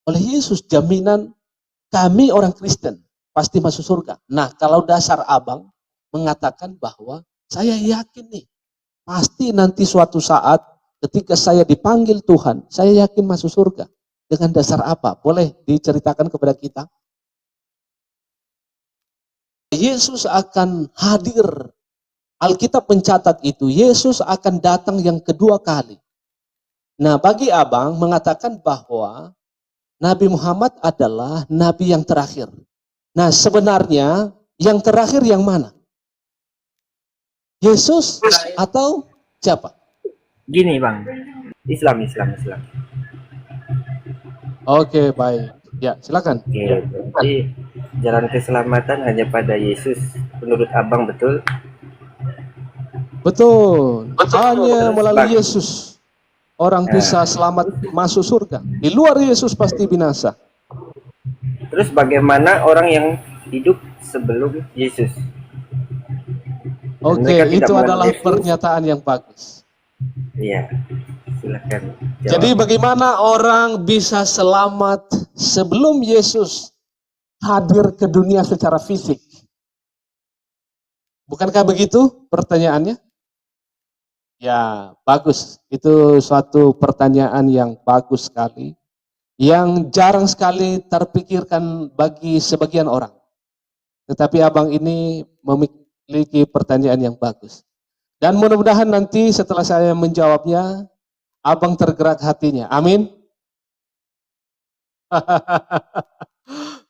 oleh Yesus jaminan kami orang Kristen pasti masuk surga. Nah, kalau dasar abang mengatakan bahwa saya yakin nih, pasti nanti suatu saat ketika saya dipanggil Tuhan, saya yakin masuk surga. Dengan dasar apa? Boleh diceritakan kepada kita? Yesus akan hadir. Alkitab mencatat itu, Yesus akan datang yang kedua kali. Nah, bagi abang mengatakan bahwa Nabi Muhammad adalah Nabi yang terakhir. Nah, sebenarnya yang terakhir yang mana? Yesus atau siapa? Gini bang, Islam. Oke, baik. Ya, silakan. Oke, berarti jalan keselamatan hanya pada Yesus. Menurut abang betul? Betul. Hanya melalui Yesus orang bisa selamat masuk surga. Di luar Yesus pasti binasa. Terus bagaimana orang yang hidup sebelum Yesus? Oke, itu adalah pernyataan yang bagus. Iya, silakan jawab. Jadi bagaimana orang bisa selamat sebelum Yesus hadir ke dunia secara fisik? Bukankah begitu pertanyaannya? Ya, bagus. Itu suatu pertanyaan yang bagus sekali. Yang jarang sekali terpikirkan bagi sebagian orang. Tetapi abang ini memiliki pertanyaan yang bagus. Dan mudah-mudahan nanti setelah saya menjawabnya, abang tergerak hatinya. Amin.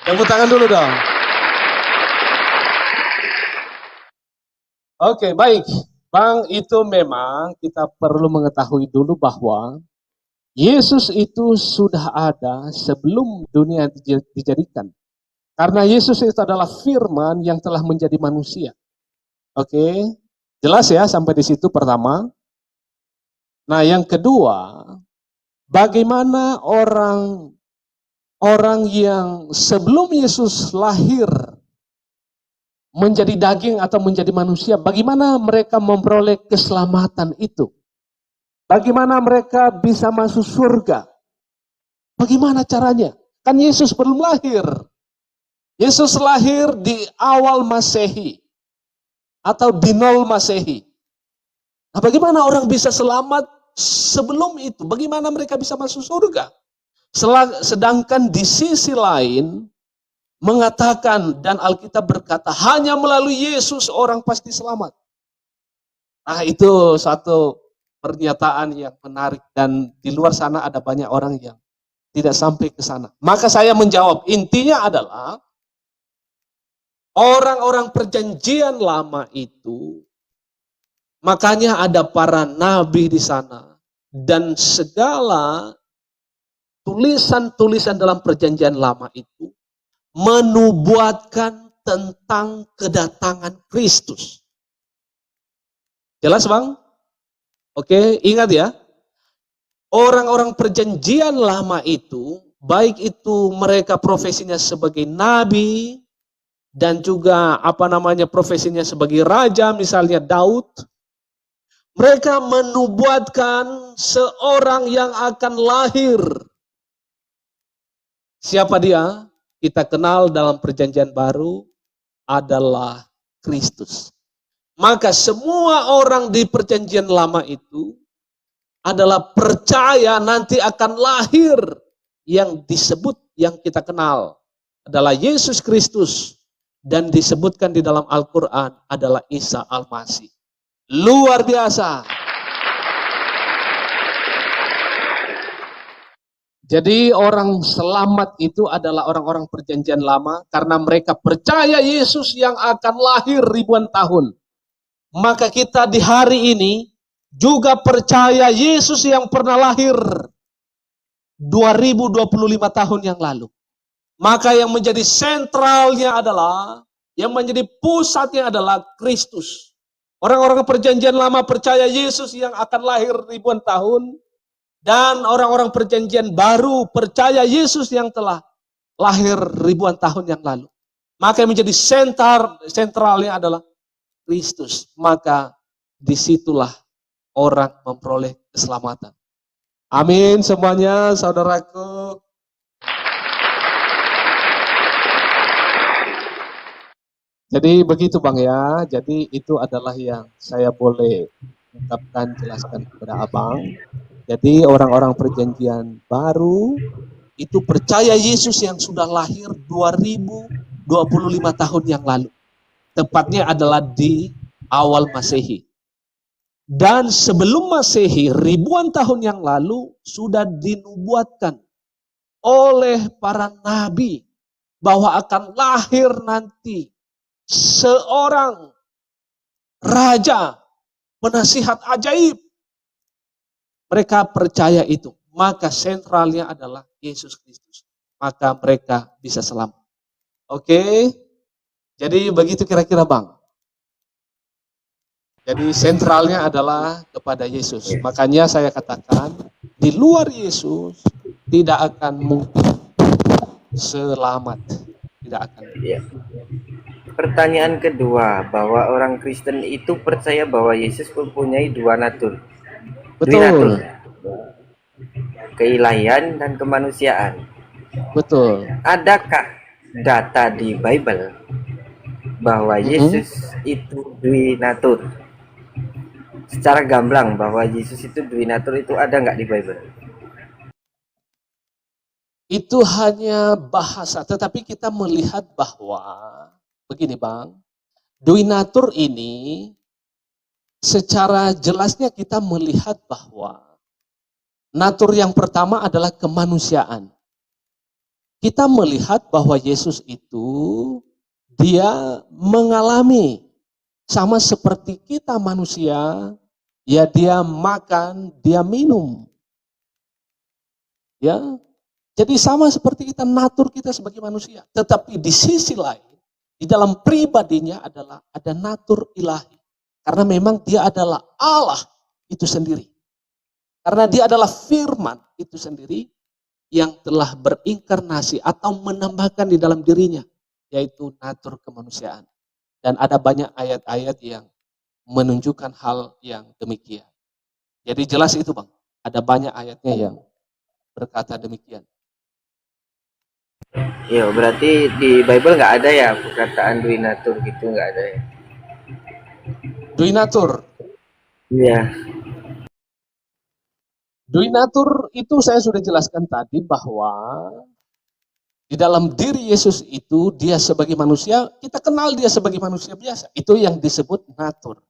Tepuk tangan dulu dong. Oke, baik. Bang, itu memang kita perlu mengetahui dulu bahwa Yesus itu sudah ada sebelum dunia dijadikan. Karena Yesus itu adalah firman yang telah menjadi manusia. Oke, jelas ya sampai di situ pertama. Nah, yang kedua, bagaimana orang yang sebelum Yesus lahir menjadi daging atau menjadi manusia, bagaimana mereka memperoleh keselamatan itu? Bagaimana mereka bisa masuk surga? Bagaimana caranya? Kan Yesus belum lahir. Yesus lahir di awal Masehi atau di 0 Masehi. Nah, bagaimana orang bisa selamat sebelum itu? Bagaimana mereka bisa masuk surga? Sedangkan di sisi lain mengatakan dan Alkitab berkata hanya melalui Yesus orang pasti selamat. Nah, itu satu pernyataan yang menarik dan di luar sana ada banyak orang yang tidak sampai ke sana. Maka saya menjawab, intinya adalah orang-orang perjanjian lama itu, makanya ada para nabi di sana dan segala tulisan-tulisan dalam perjanjian lama itu menubuatkan tentang kedatangan Kristus. Jelas bang? Oke, ingat ya. Orang-orang perjanjian lama itu, baik itu mereka profesinya sebagai nabi dan juga profesinya sebagai raja, misalnya Daud. Mereka menubuatkan seorang yang akan lahir. Siapa dia? Kita kenal dalam perjanjian baru adalah Kristus. Maka semua orang di perjanjian lama itu adalah percaya nanti akan lahir yang disebut, yang kita kenal adalah Yesus Kristus dan disebutkan di dalam Al-Quran adalah Isa Al-Masih. Luar biasa. Jadi orang selamat itu adalah orang-orang perjanjian lama karena mereka percaya Yesus yang akan lahir ribuan tahun. Maka kita di hari ini juga percaya Yesus yang pernah lahir 2025 tahun yang lalu. Maka yang menjadi sentralnya adalah, yang menjadi pusatnya adalah Kristus. Orang-orang perjanjian lama percaya Yesus yang akan lahir ribuan tahun. Dan orang-orang perjanjian baru percaya Yesus yang telah lahir ribuan tahun yang lalu. Maka yang menjadi sentralnya adalah Kristus. Maka disitulah orang memperoleh keselamatan. Amin semuanya, saudaraku. Jadi begitu Bang ya. Jadi itu adalah yang saya boleh ungkapkan, jelaskan kepada Abang. Jadi orang-orang perjanjian baru itu percaya Yesus yang sudah lahir 2025 tahun yang lalu. Tepatnya adalah di awal Masehi. Dan sebelum Masehi, ribuan tahun yang lalu sudah dinubuatkan oleh para nabi bahwa akan lahir nanti seorang raja, penasihat ajaib. Mereka percaya itu. Maka sentralnya adalah Yesus Kristus. Maka mereka bisa selamat. Oke? Jadi begitu kira-kira Bang. Jadi sentralnya adalah kepada Yesus. Makanya saya katakan, di luar Yesus tidak akan mungkin selamat. Tidak akan. Ya. Pertanyaan kedua, bahwa orang Kristen itu percaya bahwa Yesus mempunyai dua natur. Betul. Keilahian dan kemanusiaan. Betul. Adakah data di Bible bahwa Yesus itu duinatur? Secara gamblang bahwa Yesus itu duinatur itu ada nggak di Bible? Itu hanya bahasa, tetapi kita melihat bahwa begini Bang, duinatur ini secara jelasnya kita melihat bahwa natur yang pertama adalah kemanusiaan. Kita melihat bahwa Yesus itu dia mengalami sama seperti kita manusia, ya dia makan, dia minum. Ya. Jadi sama seperti kita, natur kita sebagai manusia. Tetapi di sisi lain, di dalam pribadinya adalah ada natur ilahi. Karena memang dia adalah Allah itu sendiri. Karena dia adalah firman itu sendiri yang telah berinkarnasi atau menambahkan di dalam dirinya, yaitu natur kemanusiaan. Dan ada banyak ayat-ayat yang menunjukkan hal yang demikian. Jadi jelas itu Bang, ada banyak ayatnya yang berkata demikian. Ya, berarti di Bible nggak ada ya perkataan duinatur gitu, nggak ada ya? Duinatur. Iya. Duinatur itu saya sudah jelaskan tadi bahwa di dalam diri Yesus itu dia sebagai manusia, kita kenal dia sebagai manusia biasa. Itu yang disebut natur.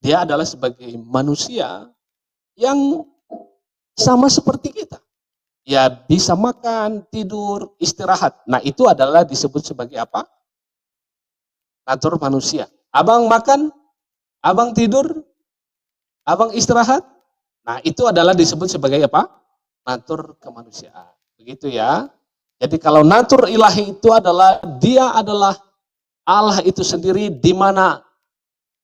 Dia adalah sebagai manusia yang sama seperti kita. Ya bisa makan, tidur, istirahat. Nah itu adalah disebut sebagai apa? Natur manusia. Abang makan, abang tidur, abang istirahat. Nah itu adalah disebut sebagai apa? Natur kemanusiaan. Begitu ya. Jadi kalau natur ilahi itu adalah, dia adalah Allah itu sendiri, di mana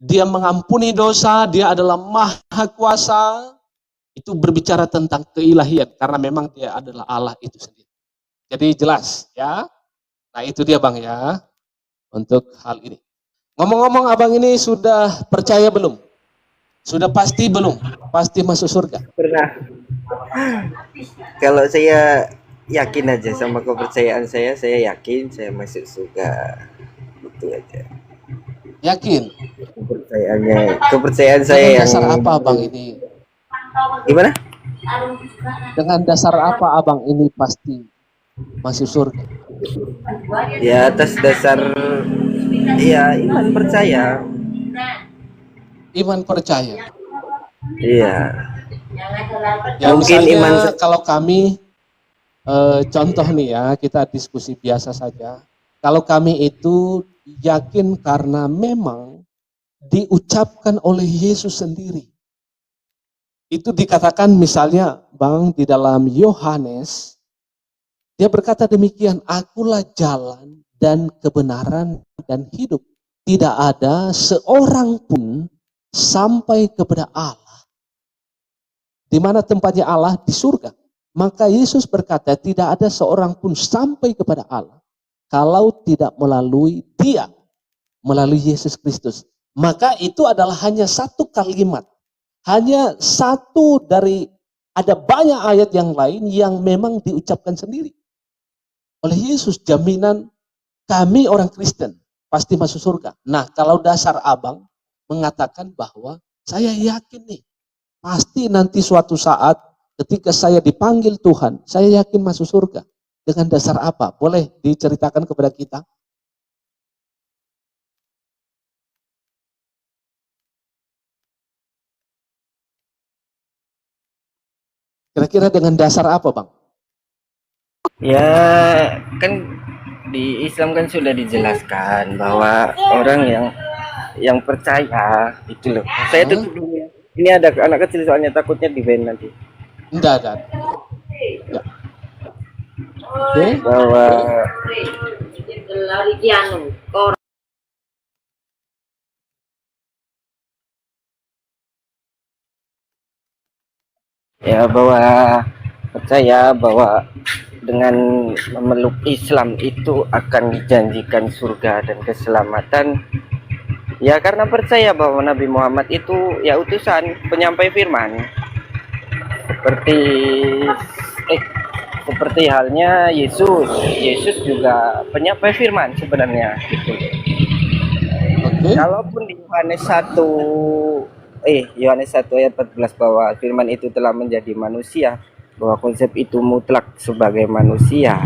dia mengampuni dosa, dia adalah maha kuasa. Itu berbicara tentang keilahian, karena memang dia adalah Allah itu sendiri. Jadi jelas ya. Nah itu dia Bang ya, untuk hal ini. Ngomong-ngomong abang ini sudah percaya belum? Sudah pasti belum? Pasti masuk surga? Pernah. Kalau saya yakin aja sama kepercayaan saya yakin saya masuk surga. Itu aja. Yakin? Kepercayaan saya dengan yang... dasar apa abang ini? Gimana? Dengan dasar apa abang ini pasti masuk surga? Ya atas dasar ya iman percaya. Iman percaya. Iya. Ya Mungkin misalnya iman kalau kami contoh nih ya, kita diskusi biasa saja. Kalau kami itu yakin karena memang diucapkan oleh Yesus sendiri. Itu dikatakan misalnya Bang di dalam Yohanes, dia berkata demikian, akulah jalan dan kebenaran dan hidup. Tidak ada seorang pun sampai kepada Allah. Di mana tempatnya Allah? Di surga. Maka Yesus berkata tidak ada seorang pun sampai kepada Allah kalau tidak melalui dia, melalui Yesus Kristus. Maka itu adalah hanya satu kalimat. Hanya satu dari, ada banyak ayat yang lain yang memang diucapkan sendiri oleh Yesus, jaminan kami orang Kristen. pasti masuk surga. Nah, kalau dasar abang mengatakan bahwa saya yakin nih, pasti nanti suatu saat ketika saya dipanggil Tuhan, saya yakin masuk surga. Dengan dasar apa? Boleh diceritakan kepada kita? Kira-kira dengan dasar apa, Bang? Ya, kan di Islam kan sudah dijelaskan bahwa orang yang percaya itu loh. Saya tutup dulu ya. Ini ada anak kecil soalnya takutnya di ban nanti. Enggak ada. Ya. Oke. Bahwa ya bahwa percaya bahwa dengan memeluk Islam itu akan dijanjikan surga dan keselamatan. Ya karena percaya bahwa Nabi Muhammad itu ya utusan penyampai firman. Seperti seperti halnya Yesus. Yesus juga penyampai firman sebenarnya gitu. Okay. Kalaupun di Yohanes 1 ayat 14 bahwa firman itu telah menjadi manusia, bahwa konsep itu mutlak sebagai manusia,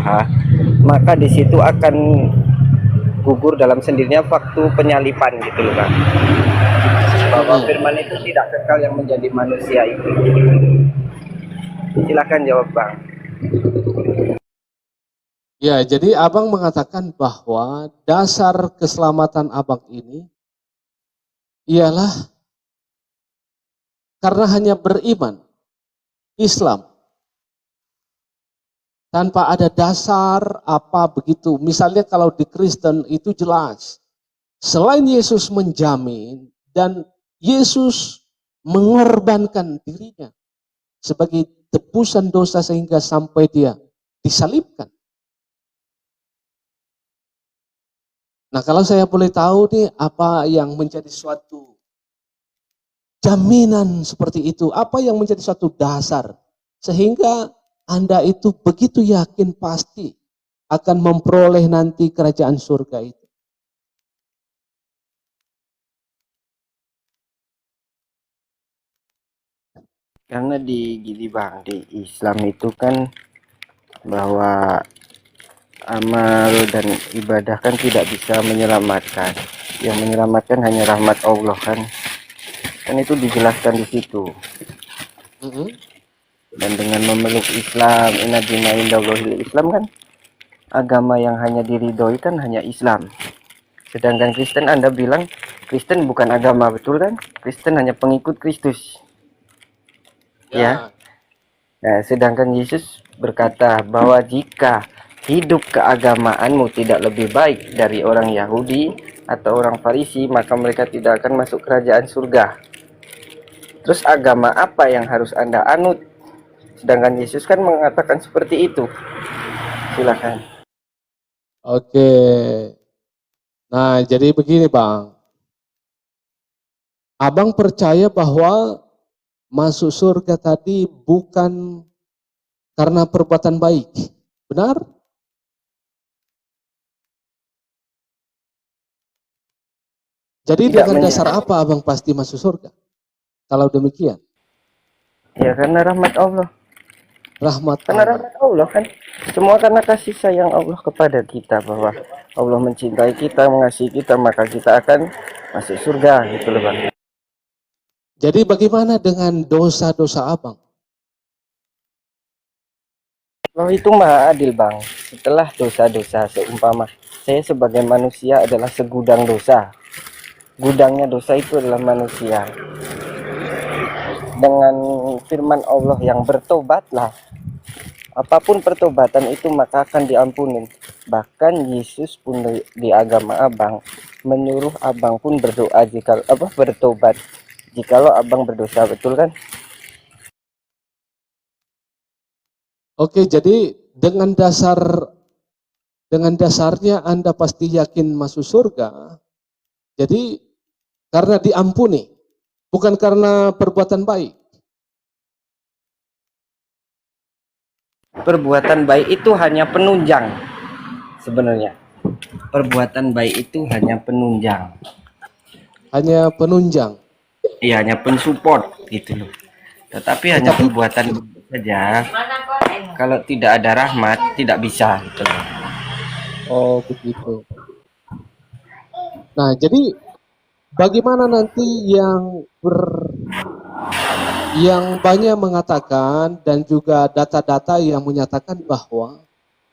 maka di situ akan gugur dalam sendirinya waktu penyalipan gitu loh Bang. Bahwa firman itu tidak kekal yang menjadi manusia itu. Silakan jawab Bang. Ya, jadi abang mengatakan bahwa dasar keselamatan abang ini ialah karena hanya beriman Islam tanpa ada dasar apa begitu. Misalnya kalau di Kristen itu jelas, selain Yesus menjamin dan Yesus mengorbankan dirinya sebagai tebusan dosa sehingga sampai dia disalibkan. Nah, kalau saya boleh tahu nih apa yang menjadi suatu jaminan seperti itu, apa yang menjadi suatu dasar sehingga Anda itu begitu yakin pasti akan memperoleh nanti kerajaan surga itu. Karena di gini Bang, di Islam itu kan bahwa amal dan ibadah kan tidak bisa menyelamatkan. Yang menyelamatkan hanya rahmat Allah kan itu dijelaskan di situ. Dan dengan memeluk Islam, inna dina indallahil Islam kan, agama yang hanya diridhoi kan hanya Islam. Sedangkan Kristen Anda bilang Kristen bukan agama, betul kan? Kristen hanya pengikut Kristus. Ya. Nah, sedangkan Yesus berkata bahwa jika hidup keagamaanmu tidak lebih baik dari orang Yahudi atau orang Farisi, maka mereka tidak akan masuk kerajaan surga. Terus agama apa yang harus Anda anut? Sedangkan Yesus kan mengatakan seperti itu. Silakan. Oke. Nah, jadi begini Bang. Abang percaya bahwa masuk surga tadi bukan karena perbuatan baik. Benar? Jadi dengan dasar apa abang pasti masuk surga? Kalau demikian? Ya karena rahmat Allah. Karena rahmat Allah kan. Semua karena kasih sayang Allah kepada kita, bahwa Allah mencintai kita, mengasihi kita, maka kita akan masuk surga gitu loh Bang. Jadi bagaimana dengan dosa-dosa abang? Allah itu maha adil Bang. Setelah dosa-dosa, seumpama saya sebagai manusia adalah segudang dosa. Gudangnya dosa itu adalah manusia. Dengan firman Allah yang bertobatlah, apapun pertobatan itu maka akan diampuni. Bahkan Yesus pun di agama abang menyuruh abang pun berdoa jika bertobat jikalau abang berdosa, betul kan? Oke, jadi dengan dasarnya Anda pasti yakin masuk surga. Jadi karena diampuni, bukan karena perbuatan baik. Perbuatan baik itu hanya penunjang sebenarnya. perbuatan baik itu hanya penunjang. Hanya penunjang. Iya, hanya pensupport gitu loh. Tetapi hanya perbuatan saja. Kalau tidak ada rahmat, tidak bisa gitu loh. Oh, begitu. Nah, jadi bagaimana nanti yang banyak mengatakan dan juga data-data yang menyatakan bahwa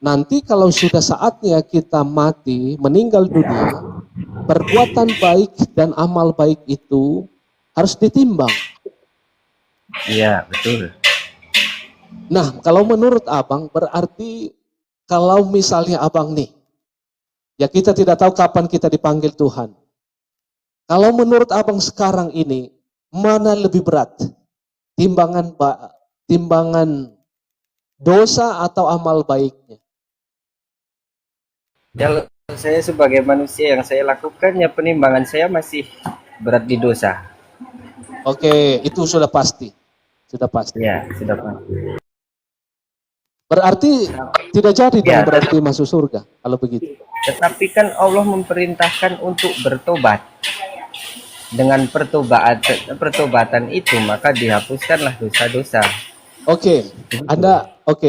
nanti kalau sudah saatnya kita mati, meninggal dunia, perbuatan baik dan amal baik itu harus ditimbang. Iya, betul. Nah, kalau menurut Abang berarti kalau misalnya Abang nih, ya kita tidak tahu kapan kita dipanggil Tuhan. Kalau menurut Abang sekarang ini, mana lebih berat? Timbangan dosa atau amal baiknya? Kalau saya sebagai manusia yang saya lakukan, ya penimbangan saya masih berat di dosa. Oke, itu sudah pasti. Sudah pasti. Ya, sudah pasti. Berarti tidak jadi dong Ya, berarti masuk surga kalau begitu. Tetapi kan Allah memerintahkan untuk bertobat. Dengan pertobatan itu maka dihapuskanlah dosa-dosa. Oke,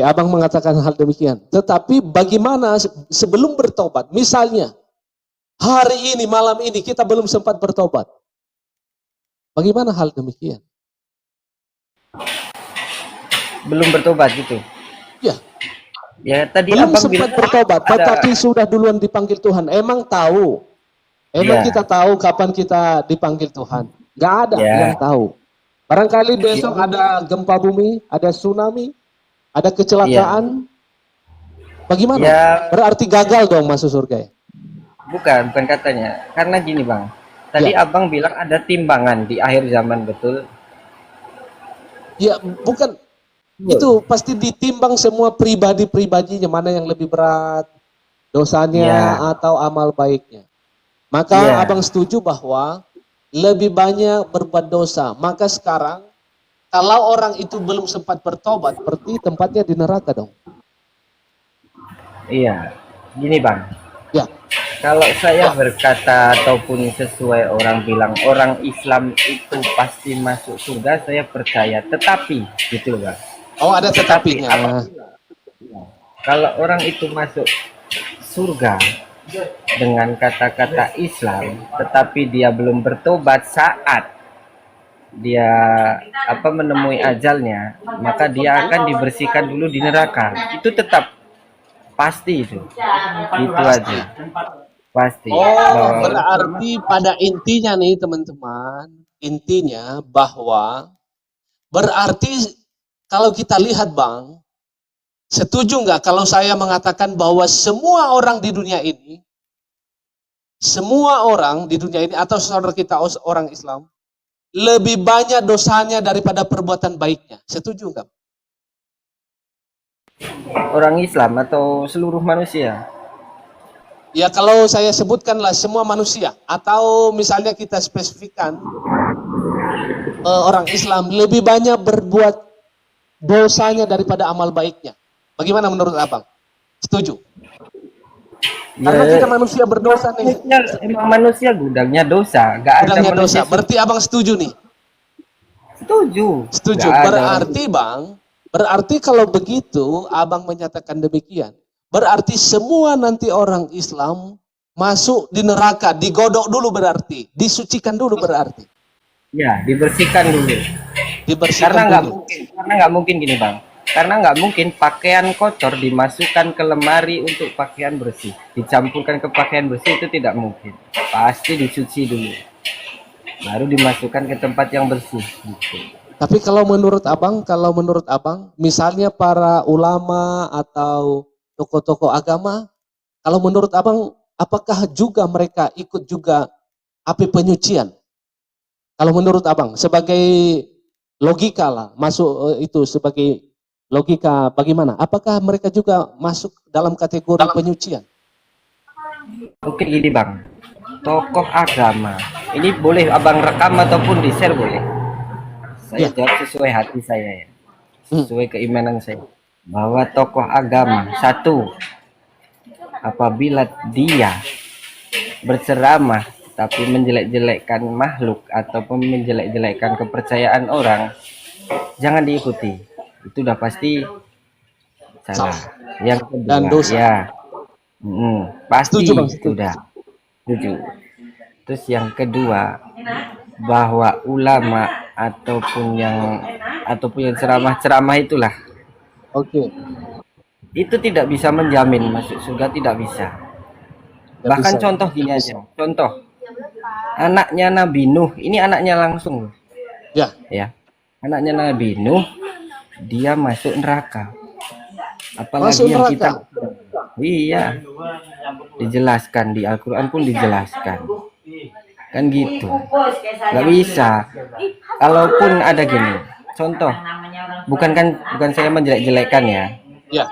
Abang mengatakan hal demikian. Tetapi bagaimana sebelum bertobat? Misalnya, hari ini, malam ini kita belum sempat bertobat. Bagaimana hal demikian? Belum bertobat gitu. Ya. Ya tadi belum Abang sempat bilang bertobat, tetapi sudah duluan dipanggil Tuhan. Emang tahu? Emang kita tahu kapan kita dipanggil Tuhan? Gak ada yang tahu. Barangkali besok ada gempa bumi, ada tsunami, ada kecelakaan. Bagaimana? Berarti gagal dong masuk surga ya? Bukan katanya. Karena gini Bang. Tadi Abang bilang ada timbangan di akhir zaman, betul? Ya, bukan. Itu pasti ditimbang semua pribadi-pribadinya, mana yang lebih berat, dosanya atau amal baiknya. Maka Abang setuju bahwa lebih banyak berbuat dosa. Maka sekarang kalau orang itu belum sempat bertobat, berarti tempatnya di neraka dong. Iya, gini Bang. Ya. Kalau saya berkata ataupun sesuai orang bilang orang Islam itu pasti masuk surga, saya percaya. Tetapi gitu Bang. Oh, ada tetapinya. Kalau orang itu masuk surga dengan kata-kata Islam, tetapi dia belum bertobat saat dia menemui ajalnya, maka dia akan dibersihkan dulu di neraka. Itu tetap pasti itu. Itu aja. Pasti. Oh, berarti pada intinya nih teman-teman, intinya bahwa berarti kalau kita lihat Bang, setuju nggak kalau saya mengatakan bahwa semua orang di dunia ini atau saudara kita orang Islam lebih banyak dosanya daripada perbuatan baiknya. Setuju nggak? Orang Islam atau seluruh manusia? Ya kalau saya sebutkanlah semua manusia, atau misalnya kita spesifikkan orang Islam lebih banyak berbuat dosanya daripada amal baiknya. Bagaimana menurut Abang? Setuju? Karena kita manusia berdosa nih. Emang manusia gudangnya dosa, nggak ada dosa. Berarti Abang setuju nih? Setuju. Setuju. Berarti Bang, berarti kalau begitu Abang menyatakan demikian, berarti semua nanti orang Islam masuk di neraka, digodok dulu berarti, disucikan dulu berarti. Ya, dibersihkan dulu. Dibersihkan karena nggak mungkin gini Bang. Karena nggak mungkin pakaian kotor dimasukkan ke lemari untuk pakaian bersih, dicampurkan ke pakaian bersih, itu tidak mungkin. Pasti dicuci dulu, baru dimasukkan ke tempat yang bersih. Gitu. Tapi kalau menurut Abang, misalnya para ulama atau tokoh-tokoh agama, kalau menurut Abang, apakah juga mereka ikut juga api penyucian? Kalau menurut Abang, sebagai logika lah, masuk itu sebagai logika bagaimana? Apakah mereka juga masuk dalam kategori penyucian? Oke gini Bang, tokoh agama, ini boleh Abang rekam ataupun di-share boleh? Saya jawab sesuai hati saya ya, sesuai keimanan saya. Bahwa tokoh agama, satu, apabila dia berceramah tapi menjelek-jelekkan makhluk ataupun menjelek-jelekkan kepercayaan orang, jangan diikuti. Itu udah pasti salah. Yang kedua, Dan dosa. ya, pasti Setuju, Bang. itu udah setuju. Terus yang kedua, bahwa ulama ataupun yang ceramah-ceramah itulah, Oke. itu tidak bisa menjamin masuk surga, tidak bisa. Nggak Bahkan bisa. contoh gini aja, contoh anaknya Nabi Nuh, ini anaknya langsung, Ya. ya, anaknya Nabi Nuh, dia masuk neraka. Apalagi Masuk yang neraka. kita, iya, dijelaskan di Al-Quran pun dijelaskan, kan gitu, nggak bisa. Kalaupun ada gini, contoh, bukan saya menjelek-jelekan ya, Ya.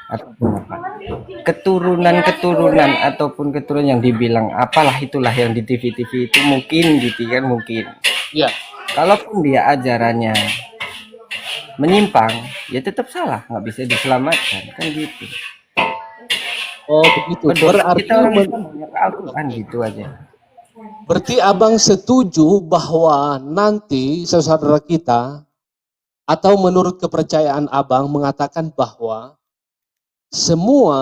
ataupun apa, keturunan ataupun keturunan yang dibilang apalah itulah yang di TV itu mungkin gitu kan, mungkin. Ya. Kalaupun dia ajarannya menyimpang, ya tetap salah, nggak bisa diselamatkan, kan gitu. Oh, begitu. Berdosa kita orang Islam banyak Al-Quran gitu aja. Berarti abang setuju bahwa nanti saudara kita atau menurut kepercayaan abang mengatakan bahwa semua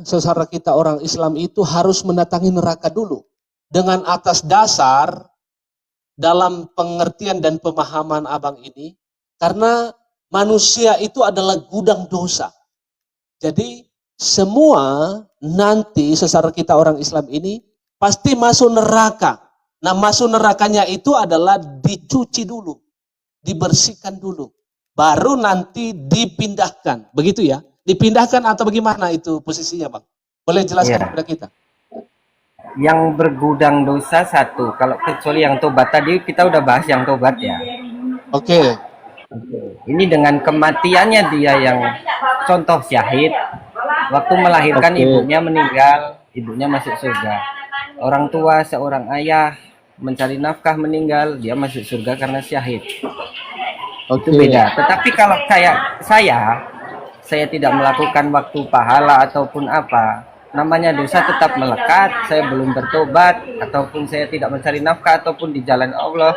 saudara kita orang Islam itu harus mendatangi neraka dulu dengan atas dasar dalam pengertian dan pemahaman abang ini, karena manusia itu adalah gudang dosa. Jadi semua nanti saudara kita orang Islam ini pasti masuk neraka. Nah, masuk nerakanya itu adalah dicuci dulu, dibersihkan dulu, baru nanti dipindahkan. Begitu ya? Dipindahkan atau bagaimana itu posisinya, Bang? Boleh jelaskan Iya. kepada kita? Yang bergudang dosa satu, kalau kecuali yang tobat tadi kita udah bahas yang tobat ya. Oke. Ini dengan kematiannya dia yang contoh syahid, waktu melahirkan Oke. ibunya meninggal, ibunya masuk surga. Orang tua seorang ayah mencari nafkah meninggal, dia masuk surga karena syahid. Oke. Itu beda. Tetapi kalau kayak saya tidak melakukan waktu pahala ataupun apa, namanya dosa tetap melekat. Saya belum bertobat ataupun saya tidak mencari nafkah ataupun di jalan Allah,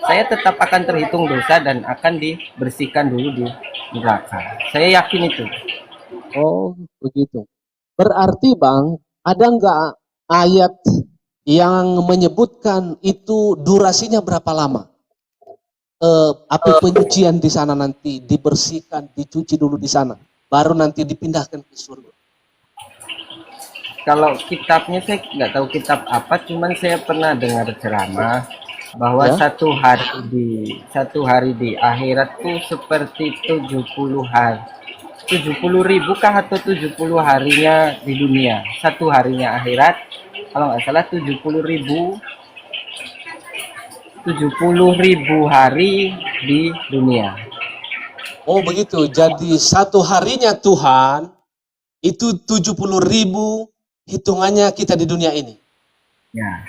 saya tetap akan terhitung dosa dan akan dibersihkan dulu di neraka. Saya yakin itu. Oh, begitu. Berarti, Bang, ada nggak ayat yang menyebutkan itu durasinya berapa lama? Api penyucian di sana nanti dibersihkan, dicuci dulu di sana, baru nanti dipindahkan ke surga. Kalau kitabnya saya nggak tahu kitab apa, cuman saya pernah dengar ceramah bahwa Ya. satu hari di akhirat tuh seperti 70 hari. 70.000 kah atau 70 harinya di dunia? Satu harinya akhirat, kalau nggak salah 70.000 hari di dunia. Oh, begitu. Jadi satu harinya Tuhan itu 70.000 hitungannya kita di dunia ini. Ya,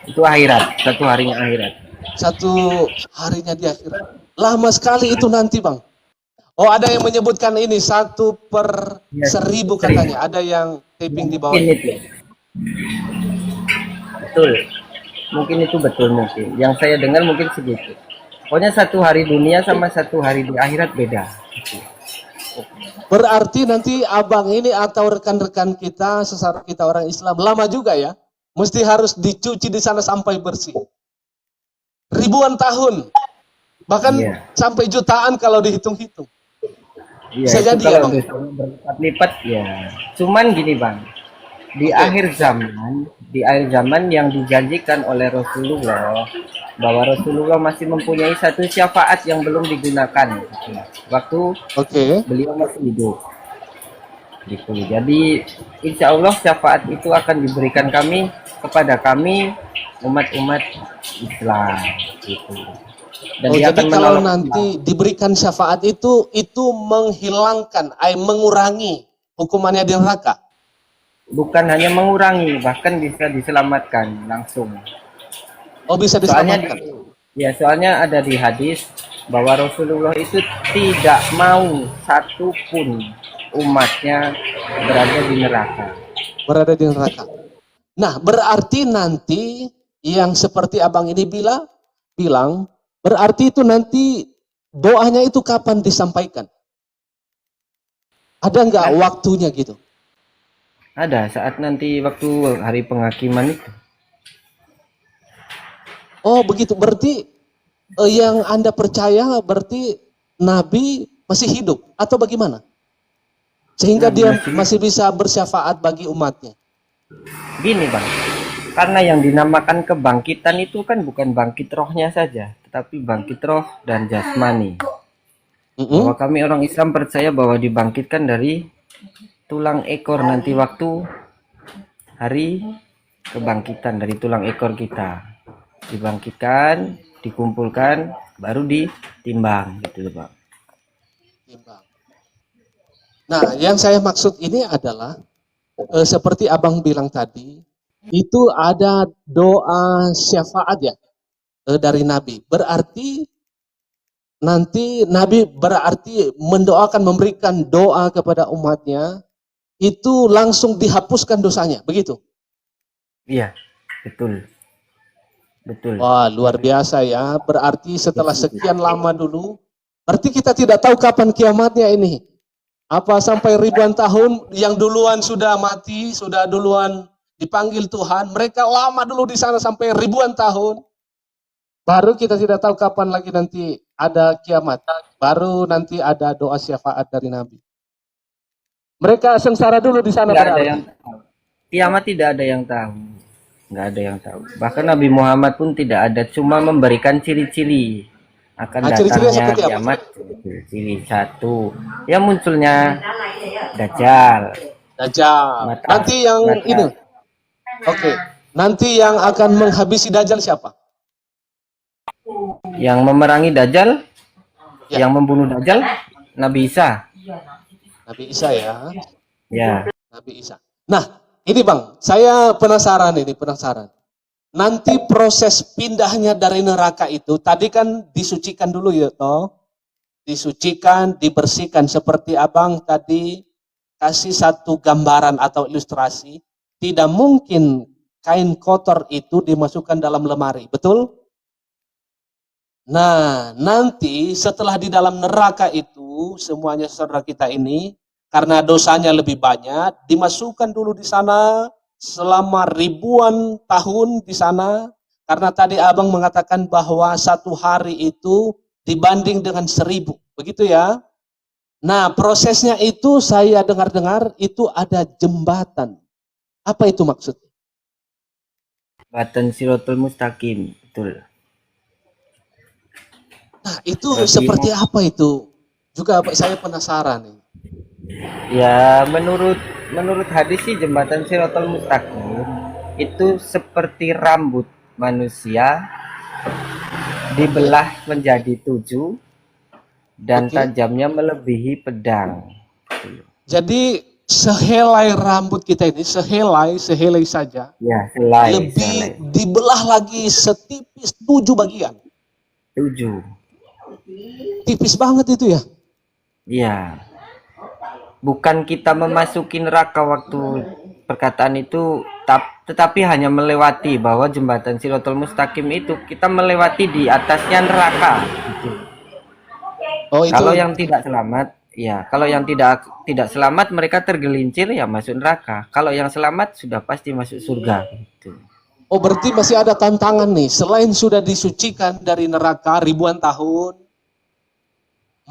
itu akhirat, satu harinya akhirat. Satu harinya di akhirat. Lama sekali itu nanti, Bang. Oh, ada yang menyebutkan ini 1/1000 katanya. Ada yang taping di bawah. Mungkin itu. Betul. Mungkin itu betul mungkin. Yang saya dengar mungkin segitu. Pokoknya satu hari dunia sama satu hari di akhirat beda. Berarti nanti abang ini atau rekan-rekan kita, sesama kita orang Islam, lama juga ya. Mesti harus dicuci di sana sampai bersih. Ribuan tahun. Bahkan Iya. sampai jutaan kalau dihitung-hitung. Iya, Bisa itu jadi ya, kalau Bang? berlipat-lipat ya. Cuman gini Bang, di akhir zaman yang dijanjikan oleh Rasulullah, bahwa Rasulullah masih mempunyai satu syafaat yang belum digunakan waktu Oke. beliau masih hidup. Gitu. Jadi insya Allah syafaat itu akan diberikan kepada kami umat-umat Islam. Gitu. Dan Oh, dia jadi akan kalau menolong nanti diberikan syafaat itu menghilangkan, mengurangi hukumannya di neraka. bukan hanya mengurangi, bahkan bisa diselamatkan langsung. Oh, bisa Soalnya diselamatkan. soalnya ada di hadis bahwa Rasulullah itu tidak mau satupun umatnya berada di neraka. berada di neraka. Nah, berarti nanti yang seperti abang ini bilang, berarti itu nanti doanya itu kapan disampaikan? Ada nggak waktunya gitu? Ada saat nanti waktu hari penghakiman itu. Oh begitu, berarti yang Anda percaya berarti Nabi masih hidup atau bagaimana? Sehingga Nabi dia masih masih bisa bersyafaat bagi umatnya. Gini bang, karena yang dinamakan kebangkitan itu kan bukan bangkit rohnya saja, tetapi bangkit roh dan jasmani. Bahwa kami orang Islam percaya bahwa dibangkitkan dari tulang ekor nanti waktu hari kebangkitan dari tulang ekor kita. Dibangkitkan, dikumpulkan, baru ditimbang gitu loh bang. Nah, yang saya maksud ini adalah seperti abang bilang tadi, itu ada doa syafaat ya dari Nabi. Berarti nanti Nabi berarti mendoakan, memberikan doa kepada umatnya, itu langsung dihapuskan dosanya, begitu? Iya, betul. Betul. Wah, luar biasa ya. Berarti setelah sekian lama dulu, berarti kita tidak tahu kapan kiamatnya ini. Apa sampai ribuan tahun yang duluan sudah mati, sudah duluan dipanggil Tuhan, mereka lama dulu di sana sampai ribuan tahun. Baru kita tidak tahu kapan lagi nanti ada kiamat. Baru nanti ada doa syafaat dari Nabi. Mereka sengsara dulu di sana Tidak ada berarti. yang tahu. Kiamat tidak ada yang tahu. Nggak ada yang tahu. Bahkan Nabi Muhammad pun tidak ada, cuma memberikan ciri-ciri akan datangnya kiamat. Ciri satu, ya munculnya Dajjal. Nanti yang ini. Oke. Nanti yang akan menghabisi Dajjal siapa? Yang memerangi Dajjal, yang membunuh Dajjal, Nabi Isa. Nabi Isa ya. Ya. Nabi Isa. Nah, ini bang, saya penasaran. Nanti proses pindahnya dari neraka itu, tadi kan disucikan dulu ya toh. Disucikan, dibersihkan seperti abang tadi kasih satu gambaran atau ilustrasi. Tidak mungkin kain kotor itu dimasukkan dalam lemari, betul? Nah, nanti setelah di dalam neraka itu, semuanya saudara kita ini, karena dosanya lebih banyak, dimasukkan dulu di sana selama ribuan tahun di sana, karena tadi abang mengatakan bahwa satu hari itu dibanding dengan 1000, begitu ya? Nah, prosesnya itu saya dengar-dengar itu ada jembatan. Apa itu maksudnya? Jembatan Shirathul Mustaqim, betul. Nah, itu seperti apa itu? Juga saya penasaran nih. Ya, menurut hadis sih jembatan Shirathul Mustaqim itu seperti rambut manusia dibelah menjadi 7 dan tajamnya melebihi pedang. Jadi sehelai rambut kita ini, sehelai saja. Ya, lebih dibelah lagi setipis 7 bagian. 7. Tipis banget itu ya? Iya. Bukan kita memasuki neraka waktu perkataan itu, tetapi hanya melewati, bahwa jembatan Shirathul Mustaqim itu kita melewati di atasnya neraka. Gitu. Oh, itu. Kalau yang tidak selamat, ya, kalau yang tidak selamat mereka tergelincir ya masuk neraka. Kalau yang selamat sudah pasti masuk surga. Gitu. Oh, berarti masih ada tantangan nih. Selain sudah disucikan dari neraka ribuan tahun,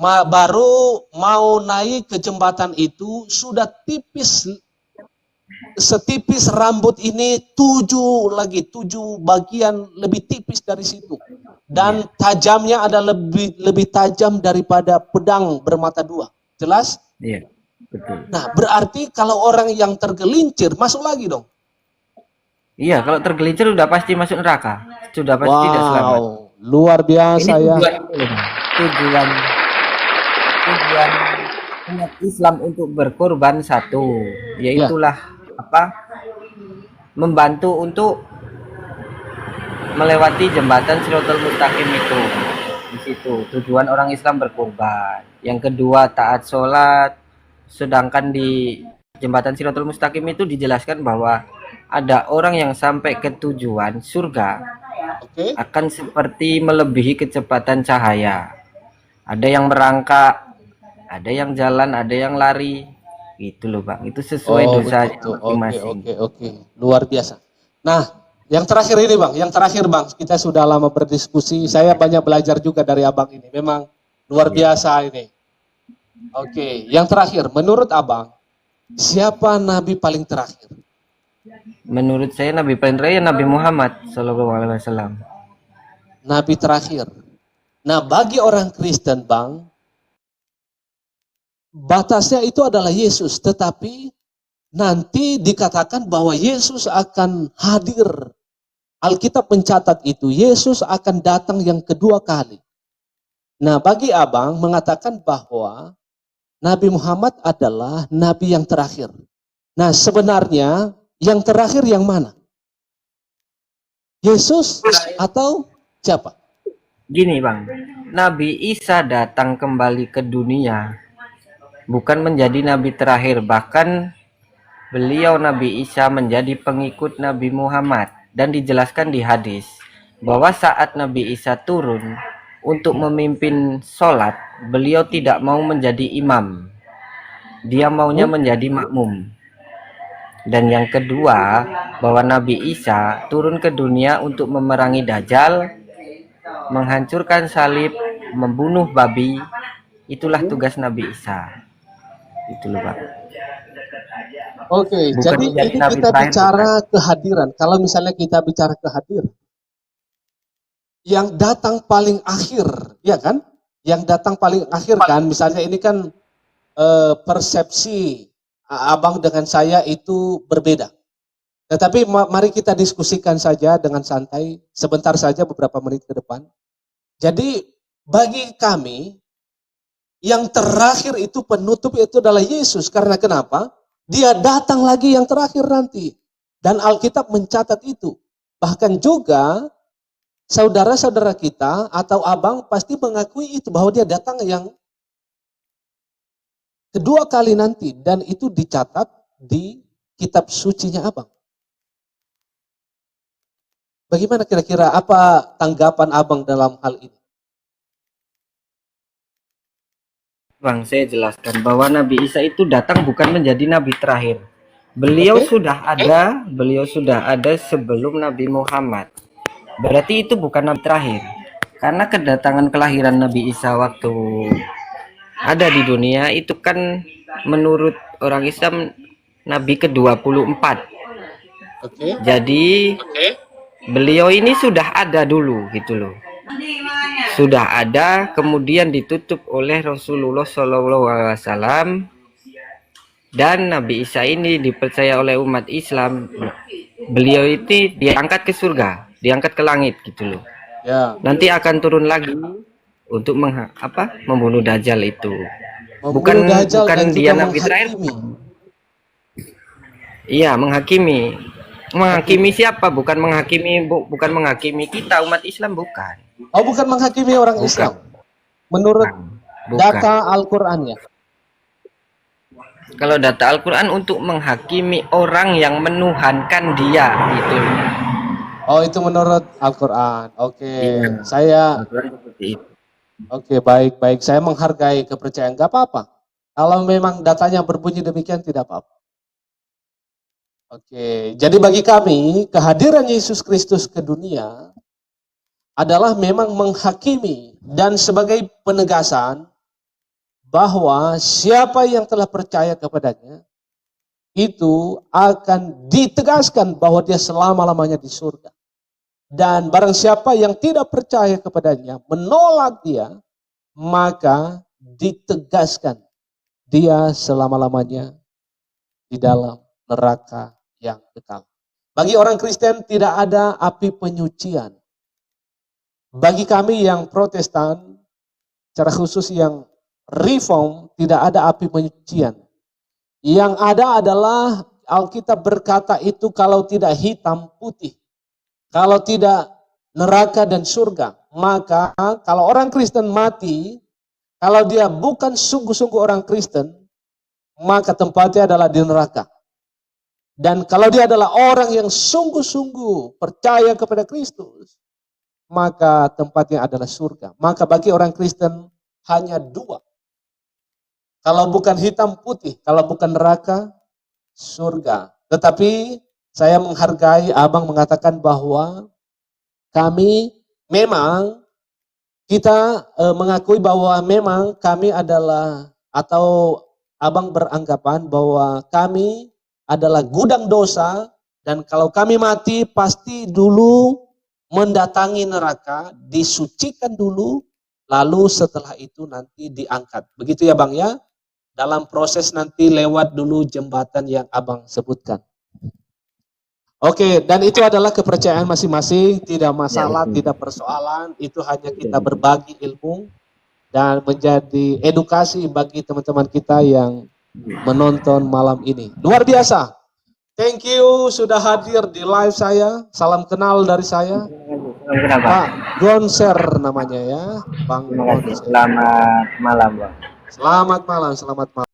baru mau naik ke jembatan itu sudah tipis, setipis rambut ini 7 bagian lebih tipis dari situ, dan tajamnya ada lebih tajam daripada pedang bermata 2. Jelas? Iya, betul. Nah, berarti kalau orang yang tergelincir masuk lagi dong. Iya, kalau tergelincir sudah pasti masuk neraka, sudah pasti tidak selamat. Luar biasa. Ini tujuan umat Islam untuk berkorban satu, yaitulah membantu untuk melewati jembatan Shirathul Mustaqim itu. Di situ tujuan orang Islam berkorban. Yang kedua taat sholat, sedangkan di jembatan Shiratul Mustaqim itu dijelaskan bahwa ada orang yang sampai ke tujuan surga Oke. akan seperti melebihi kecepatan cahaya. Ada yang merangkak, ada yang jalan, ada yang lari. Gitu loh Bang. Itu sesuai Oh dosanya begitu. Oke, masing-masing. oke, oke. Luar biasa. Nah, yang terakhir ini Bang, yang terakhir Bang, kita sudah lama berdiskusi. Saya banyak belajar juga dari Abang ini. Memang luar biasa ini. Oke, yang terakhir, menurut Abang, siapa nabi paling terakhir? Menurut saya Nabi paling terakhir Nabi Muhammad Sallallahu Alaihi Wasallam. Nabi terakhir. Nah, bagi orang Kristen, Bang, batasnya itu adalah Yesus, tetapi nanti dikatakan bahwa Yesus akan hadir. Alkitab mencatat itu, Yesus akan datang yang kedua kali. Nah, bagi Abang mengatakan bahwa Nabi Muhammad adalah nabi yang terakhir. Nah, sebenarnya yang terakhir yang mana? Yesus atau siapa? Gini Bang, Nabi Isa datang kembali ke dunia bukan menjadi nabi terakhir, bahkan beliau Nabi Isa menjadi pengikut Nabi Muhammad, dan dijelaskan di hadis bahwa saat Nabi Isa turun untuk memimpin sholat, beliau tidak mau menjadi imam, dia maunya menjadi makmum. Dan yang kedua, bahwa Nabi Isa turun ke dunia untuk memerangi Dajjal, menghancurkan salib, membunuh babi. Itulah tugas Nabi Isa. Itu loh Bang. Oke, Bukan jadi menjadi ini nabi kita terakhir, bicara bukan. kehadiran. Kalau misalnya kita bicara kehadiran, yang datang paling akhir, ya kan? Yang datang paling akhir kan, misalnya ini kan persepsi Abang dengan saya itu berbeda. Tetapi mari kita diskusikan saja dengan santai, sebentar saja beberapa menit ke depan. Jadi bagi kami, yang terakhir itu penutup itu adalah Yesus. Karena kenapa? Dia datang lagi yang terakhir nanti. Dan Alkitab mencatat itu. Bahkan juga saudara-saudara kita atau Abang pasti mengakui itu, bahwa dia datang yang kedua kali nanti, dan itu dicatat di kitab sucinya Abang. Bagaimana kira-kira apa tanggapan Abang dalam hal ini? Bang, saya jelaskan bahwa Nabi Isa itu datang bukan menjadi nabi terakhir. Beliau sudah ada sebelum Nabi Muhammad. Berarti itu bukan nabi terakhir. Karena kedatangan kelahiran Nabi Isa waktu ada di dunia itu kan menurut orang Islam nabi ke-24. Jadi beliau ini sudah ada dulu gitu loh. Sudah ada, kemudian ditutup oleh Rasulullah SAW, dan Nabi Isa ini dipercaya oleh umat Islam. Beliau itu diangkat ke surga, diangkat ke langit gitu loh. Ya. Nanti akan turun lagi untuk membunuh Dajjal itu. Bukan dia nabi terakhir. Iya, menghakimi. Menghakimi siapa? Bukan menghakimi kita umat Islam, bukan. Oh, bukan menghakimi orang Islam. Menurut data Al-Qur'annya. Kalau data Al-Qur'an untuk menghakimi orang yang menuhankan dia gitu. Oh, itu menurut Al-Qur'an. Oke. Iya. Saya Al-Qur'an seperti itu. Oke, baik. Saya menghargai kepercayaan. Gak apa-apa. Kalau memang datanya berbunyi demikian, tidak apa-apa. Oke, jadi bagi kami, kehadiran Yesus Kristus ke dunia adalah memang menghakimi dan sebagai penegasan bahwa siapa yang telah percaya kepadanya itu akan ditegaskan bahwa dia selama-lamanya di surga. Dan barang siapa yang tidak percaya kepadanya, menolak dia, maka ditegaskan dia selama-lamanya di dalam neraka yang kekal. Bagi orang Kristen tidak ada api penyucian. Bagi kami yang Protestan, secara khusus yang Reform, tidak ada api penyucian. Yang ada adalah Alkitab berkata itu kalau tidak hitam putih, kalau tidak neraka dan surga. Maka kalau orang Kristen mati, kalau dia bukan sungguh-sungguh orang Kristen, maka tempatnya adalah di neraka. Dan kalau dia adalah orang yang sungguh-sungguh percaya kepada Kristus, maka tempatnya adalah surga. Maka bagi orang Kristen hanya dua. Kalau bukan hitam putih, kalau bukan neraka, surga. Tetapi saya menghargai Abang mengatakan bahwa kami memang, kita mengakui bahwa memang kami adalah, atau Abang beranggapan bahwa kami adalah gudang dosa, dan kalau kami mati pasti dulu mendatangi neraka, disucikan dulu, lalu setelah itu nanti diangkat. Begitu ya Bang ya? Dalam proses nanti lewat dulu jembatan yang Abang sebutkan. Oke, dan itu adalah kepercayaan masing-masing, tidak masalah, tidak persoalan, itu hanya kita berbagi ilmu dan menjadi edukasi bagi teman-teman kita yang menonton malam ini. Luar biasa. Thank you sudah hadir di live saya. Salam kenal dari saya. Pak Gonser namanya ya. Bang Gonser. Selamat malam, Bang. Selamat malam, selamat malam.